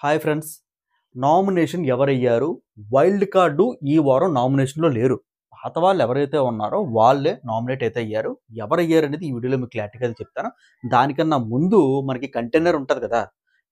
Hi friends. Nomination ఎవరయ్యారు? Wild card ఈ వారం నామినేషన్‌లో లేరు. పాత వాళ్ళు ఎవరైతే ఉన్నారో వాళ్ళే నామినేట్ అయితే అయ్యారు. ఎవరయ్యారనేది ఈ వీడియోలో మీకు క్లారిటీగా అయితే చెప్తాను. దానికన్నా ముందు మనకి కంటైనర్ ఉంటది కదా!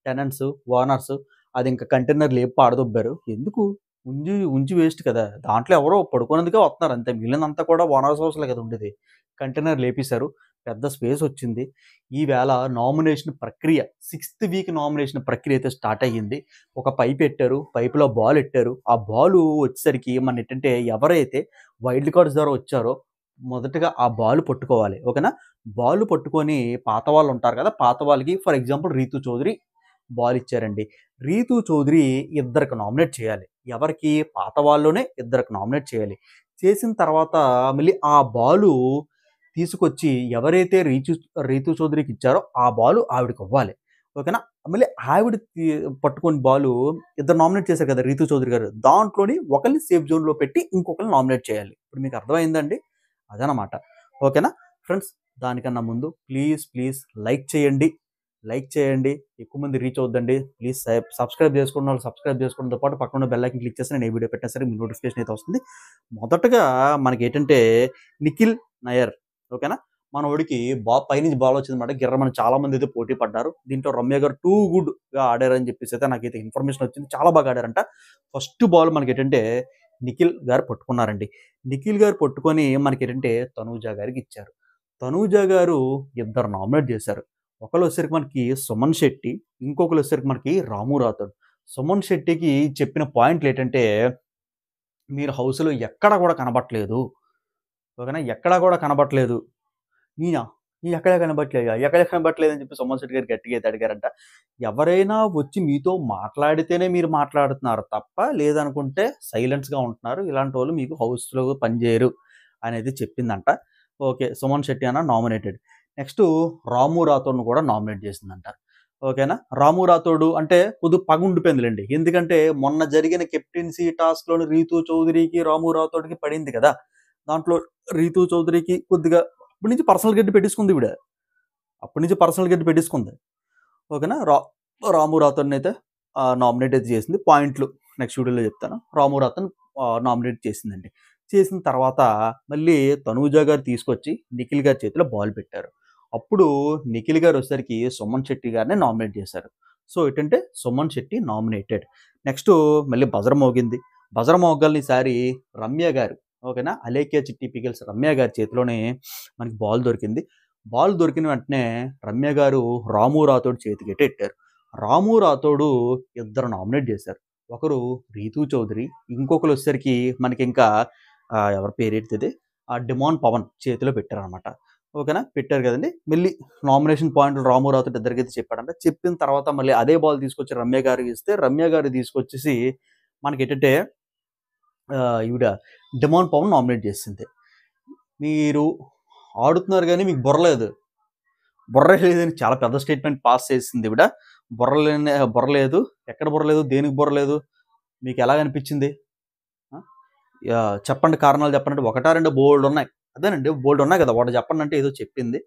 టెనెంట్స్, ఓనర్స్ అది ఇంకా కంటైనర్ లేపి పాడదొబ్బారు. ఎందుకు? ఉంచి ఉంచి వేస్ట్ కదా! దాంట్లో ఎవరో పడుకునేందుకే వస్తున్నారు అంతే. మిగిలినదంతా కూడా ఓనర్స్ హౌస్‌లే కదా ఉండేది. కంటైనర్ లేపేశారు. పెద్ద స్పేస్ వచ్చింది. ఈవేళ నామినేషన్ ప్రక్రియ 6థ్ వీక్ నామినేషన్ ప్రక్రియ అయితే స్టార్ట్ అయ్యింది. ఒక పైప్ ఎట్టారు. పైప్‌లో బాల్ ఎట్టారు. ఆ బాలు వచ్చేసరికి మననేంటంటే ఎవరైతే వైల్డ్ కార్డ్స్ ద్వారా వచ్చారో మొదటగా ఆ బాల్ పట్టుకోవాలి. ఓకేనా? బాల్ పట్టుకొని పాత వాళ్ళు ఉంటారు కదా! పాత వాళ్ళకి for example Rithu Chowdary ball ఇచ్చారండి. రీతూ చౌదరి ఇద్దరికి నామినేట్ చేయాలి. ఎవరికి? పాత వాళ్ళలోనే ఇద్దరికి నామినేట్ చేయాలి. చేసిన తర్వాత మళ్ళీ ఆ బాలు తీసుకొచ్చి ఎవరైతే రీతూ చౌదరికి ఇచ్చారో ఆ బాలు ఆవిడకివ్వాలి. ఓకేనా? మళ్ళీ ఆవిడ పట్టుకొని బాలు ఇద్దరు నామినేట్ చేశారు కదా! రీతూ చౌదరి గారు. దాంట్లోని ఒకళ్ళని సేఫ్ జోన్‌లో పెట్టి ఇంకొకళ్ళని నామినేట్ చేయాలి. ఇప్పుడు మీకు అర్థమైందండి? అదనమాట. ఓకేనా? ఫ్రెండ్స్ దానికన్నా ముందు ప్లీజ్ లైక్ చేయండి. లైక్ చేయండి. ఎక్కువ మంది రీచ్ అవుద్దండి. ప్లీజ్ సబ్స్క్రైబ్ చేసుకున్న వాళ్ళు సబ్స్క్రైబ్ చేసుకోవడంతో పాటు పక్కన ఉన్న బెల్ ఐకాన్ క్లిక్ చేస్తే నేను ఏ వీడియో పెట్టినా సరే మీకు నోటిఫికేషన్ అయితే వస్తుంది. మొదటగా మనకేంటంటే నిఖిల్ నయర్ ఓకేనా? మనోడికి పైనుంచి బాల్ వచ్చిందన్నమాట. గిర్రమని చాలా మంది అయితే పోటీ పడ్డారు. దీంట్లో రమ్య గారు టూ గుడ్‌గా ఆడారని చెప్పేసి అయితే నాకైతే ఇన్ఫర్మేషన్ వచ్చింది. చాలా బాగా ఆడారంట. ఫస్ట్ బాల్ మనకేంటంటే నిఖిల్ గారు పట్టుకున్నారండి. నిఖిల్ గారు పట్టుకొని మనకేంటంటే తనూజ గారికి ఇచ్చారు. తనూజ గారు ఇద్దరు నామినేట్ చేశారు. ఒకళ్ళొచ్చేసరికి మనకి సుమన్ శెట్టి, ఇంకొకళ్ళొచ్చేసరికి మనకి రాము రాథోడ్. సుమన్ శెట్టికి చెప్పిన పాయింట్లేంటంటే, మీరు హౌస్‌లో ఎక్కడ కూడా కనబడట్లేదు. ఓకేనా? ఎక్కడా కూడా కనబడట్లేదు. నేనా? ఎక్కడ కనబడట్లేదా? ఎక్కడ కనబడట్లేదని చెప్పి సుమన్ శెట్టి గారు గట్టిగా అయితే అడిగారంట. ఎవరైనా వచ్చి మీతో మాట్లాడితేనే మీరు మాట్లాడుతున్నారు తప్ప, లేదనుకుంటే సైలెన్స్‌గా ఉంటున్నారు. ఇలాంటోళ్ళు మీకు హౌస్‌లో పనిచేయరు అనేది చెప్పిందంట. ఓకే. సుమన్ శెట్టి అన్న నామినేటెడ్. నెక్స్టు రాము రాథోడ్‌ని కూడా నామినేట్ చేసిందంట. ఓకేనా? రాము రాథోడు అంటే కొద్దిగా పగుండిపోయిందిలెండి. ఎందుకంటే మొన్న జరిగిన కెప్టెన్సీ టాస్క్‌లోని రీతూ చౌదరికి, రాము రాథోడ్‌కి పడింది కదా! దాంట్లో రీతూ చౌదరికి కొద్దిగా అప్పటి నుంచి పర్సనల్ గడ్డి పెట్టేసుకుంది ఈవిడ. అప్పటి నుంచి పర్సనల్ గడ్డి పెట్టేసుకుంది. ఓకేనా? రాము రాథోడ్‌నైతే నామినేట్ అయితే చేసింది. పాయింట్లు నెక్స్ట్ వీడియోలో చెప్తాను. రాము రాథోడ్ నామినేట్ చేసిందండి. చేసిన తర్వాత మళ్ళీ తనూజ గారు తీసుకొచ్చి నిఖిల్ గారి చేతిలో బాల్ పెట్టారు. అప్పుడు నిఖిల్ గారు వచ్చేసరికి సుమన్ శెట్టి గారిని నామినేట్ చేశారు. సో ఏంటంటే సుమన్ శెట్టి నామినేటెడ్. నెక్స్టు మళ్ళీ బజర్ మోగింది. బజర్ మోగాల్ని ఈసారి రమ్య గారు ఓకేనా? అలేఖ్య చిట్టి పికిల్స్ రమ్య గారి చేతిలోనే మనకి బాల్ దొరికింది. బాల్ దొరికిన వెంటనే రమ్య గారు రాము రాథోడ్ చేతికైతే ఎట్టారు. రాము రాథోడు ఇద్దరు నామినేట్ చేశారు. ఒకరు రీతూ చౌదరి, ఇంకొకరు వచ్చేసరికి మనకింకా ఎవరి పేరేంటిది? డిమాన్ పవన్ చేతిలో పెట్టారనమాట. ఓకేనా? పెట్టారు కదండీ! మళ్ళీ నామినేషన్ పాయింట్లు రాము రాథోడ్ ఇద్దరికైతే చెప్పాడంట. చెప్పిన తర్వాత మళ్ళీ అదే బాల్ తీసుకొచ్చి రమ్య గారికి ఇస్తే, రమ్య గారు తీసుకొచ్చేసి మనకేంటంటే ఈవిడ డిమాన్ పవన్ నామినేట్ చేసింది. మీరు ఆడుతున్నారు గానీ మీకు బుర్ర లేదు. బుర్ర లేదని చాలా పెద్ద స్టేట్మెంట్ పాస్ చేసింది ఈవిడ. బుర్ర లేదు. ఎక్కడ బుర్ర లేదు? దేనికి బుర్ర లేదు? మీకు ఎలాగనిపించింది? ఆ! చెప్పండి కారణాలు చెప్పండి అంటే ఒకటా రెండా బోలెడున్నాయి. అదేనండి బోలెడున్నాయి కదా! ఒకటి చెప్పండంటే ఏదో చెప్పింది.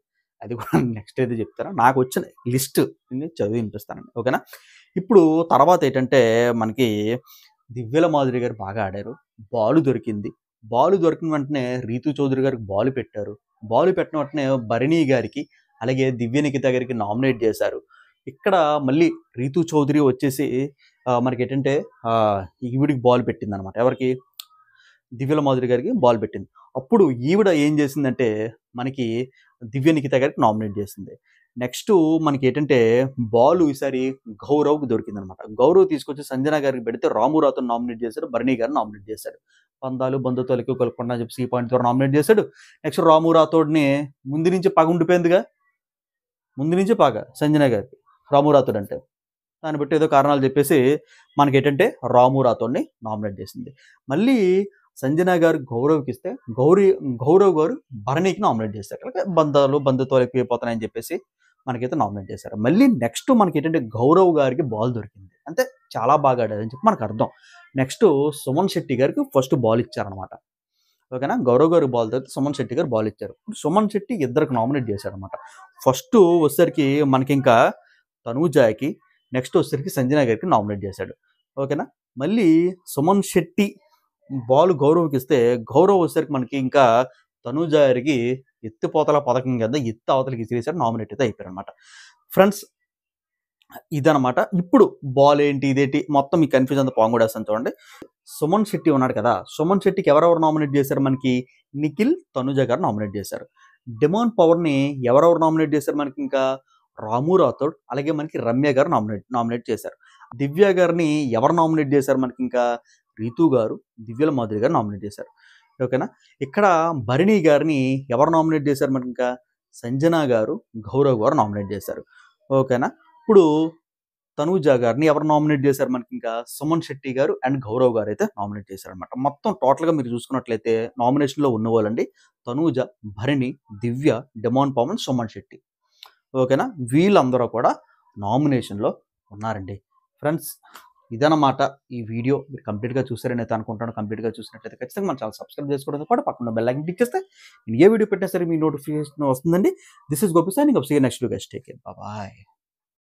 అది కూడా నెక్స్ట్ అయితే చెప్తాను. నాకొచ్చిన లిస్ట్ చదివి వినిపిస్తానండి. ఓకేనా? ఇప్పుడు తర్వాత ఏంటంటే మనకి దివ్యల మాధురి గారు బాగా ఆడారు. బాలు దొరికింది. బాలు దొరికిన వెంటనే రీతూ చౌదరి గారికి బాల్ పెట్టారు. బాల్ పెట్టిన వెంటనే భరణి గారికి, అలాగే దివ్య నిఖిత గారికి నామినేట్ చేశారు. ఇక్కడ మళ్ళీ రీతూ చౌదరి వచ్చేసి మనకేంటంటే ఈవిడికి బాల్ పెట్టిందనమాట. ఎవరికి? దివ్యల మాధురి గారికి బాల్ పెట్టింది. అప్పుడు ఈవిడ ఏం చేసిందంటే మనకి దివ్య నిఖిత గారికి నామినేట్ చేసింది. నెక్స్టు మనకేంటంటే బాలు ఈసారి గౌరవ్‌కి దొరికిందనమాట. గౌరవ్ తీసుకొచ్చి సంజన గారికి పెడితే రాము రాథోడ్ నామినేట్ చేశాడు. భరణి గారిని నామినేట్ చేశాడు. పందాలు బంధుత్వాలు ఎక్కువ కలుపుకుండా అని చెప్పి సి పాయింట్ ద్వారా నామినేట్ చేశాడు. నెక్స్ట్ రాము రాథోడ్‌ని ముందు నుంచి పగ ఉండిపోయిందిగా. ముందు నుంచి పగ సంజన గారికి రాము రాథోడ్ అంటే. దాన్ని బట్టి ఏదో కారణాలు చెప్పేసి మనకేంటంటే రాము రాథోడ్‌ని నామినేట్ చేసింది. మళ్ళీ సంజన గారు గౌరవ్‌కి ఇస్తే గౌరవ్ గారు భరణికి నామినేట్ చేశారు. అంటే బంధుత్వాలు ఎక్కువైపోతున్నాయని చెప్పేసి మనకైతే నామినేట్ చేశారు. మళ్ళీ నెక్స్ట్ మనకేంటంటే గౌరవ్ గారికి బాల్ దొరికింది. అంటే చాలా బాగా ఆడారని చెప్పి మనకు అర్థం. నెక్స్ట్ సుమన్ శెట్టి గారికి ఫస్ట్ బాల్ ఇచ్చారనమాట. ఓకేనా? గౌరవ్ గారికి బాల్ తర్వాత సుమన్ శెట్టి గారు బాల్ ఇచ్చారు. సుమన్ శెట్టి ఇద్దరికి నామినేట్ చేశారనమాట. ఫస్ట్ వచ్చేసరికి మనకింకా తనూజాకి, నెక్స్ట్ వచ్చేసరికి సంజన గారికి నామినేట్ చేశాడు. ఓకేనా. మళ్ళీ సుమన్ శెట్టి బాల్ గౌరవ్కి ఇస్తే గౌరవ్ వచ్చేసరికి మనకి ఇంకా తనూజ గారికి ఎత్తిపోతల పథకం కింద ఎత్తి అవతలకి ఇసిరేసాడు, నామినేట్ అయితే అయిపోయారు అనమాట. ఫ్రెండ్స్ ఇదనమాట. ఇప్పుడు బాల్ ఏంటి ఇదేంటి మొత్తం ఈ కన్ఫ్యూజన్ అంతా పాంగొడేస్తాను చూడండి. సుమన్ శెట్టి ఉన్నాడు కదా, సుమన్ శెట్టికి ఎవరెవరు నామినేట్ చేశారు మనకి? నిఖిల్, తనుజ గారు నామినేట్ చేశారు. డిమాండ్ పవర్ని ఎవరెవరు నామినేట్ చేశారు మనకి? ఇంకా రాము రాథోడ్, అలాగే మనకి రమ్య గారు నామినేట్ చేశారు. దివ్య గారిని ఎవరు నామినేట్ చేశారు మనకి? ఇంకా రీతు గారు, దివ్యల మాధురి గారు నామినేట్ చేశారు. ఓకేనా. ఇక్కడ భరణి గారిని ఎవరు నామినేట్ చేశారు మనకి? ఇంకా సంజన గారు, గౌరవ్ గారు నామినేట్ చేశారు. ఓకేనా. ఇప్పుడు తనూజ గారిని ఎవరు నామినేట్ చేశారు మనకి? ఇంకా సుమన్ శెట్టి గారు అండ్ గౌరవ్ గారు అయితే నామినేట్ చేశారు అనమాట. మొత్తం టోటల్గా మీరు చూసుకున్నట్లయితే నామినేషన్లో ఉన్నవాళ్ళండి తనూజ, భరణి, దివ్య, డిమాండ్ పవన్, సుమన్ శెట్టి. ఓకేనా. వీళ్ళందరూ కూడా నామినేషన్లో ఉన్నారండి. ఫ్రెండ్స్ ఇదన్నమాట ఈ వీడియో. మీరు కంప్లీట్గా చూసారని అయితే అనుకుంటాను. కంప్లీట్గా చూసినట్లయితే ఖచ్చితంగా మన ఛానల్ సబ్స్క్రైబ్ చేసుకోవడంతో పాటు పక్కన బెల్ ఐకాన్ క్లిక్ చేస్తే నేను ఏ వీడియో పెట్టినా సరే మీ నోటిఫికేషన్ వస్తుందండి. This is Gopi signing off. See you next video guys. Take care. Bye.